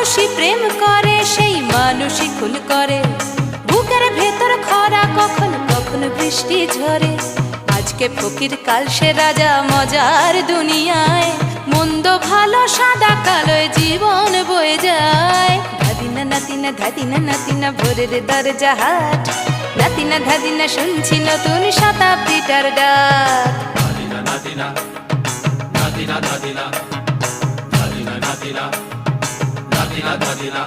মানুষই প্রেম করে, সেই মানুষই খুন করে। বুকের ভেতর খরা, কখন কখন বৃষ্টি ঝরে। আজকে ফকির, কাল সে রাজা, মজার দুনিয়ায়। মন্দ ভালো সাদা কালোয় জীবন বয়ে যায়। ধাদিনা নাতিনা, ধাদিনা নাতিনা, ভোরের দরজা হাট। নাতিনা ধাদিনা, শুনছি নতুন শতাব্দীটার ডাক। নাতিনা নাতিনা, নাতিনা নাতিনা, নাতিনা নাতিনা, নাতিনা নাতিনা।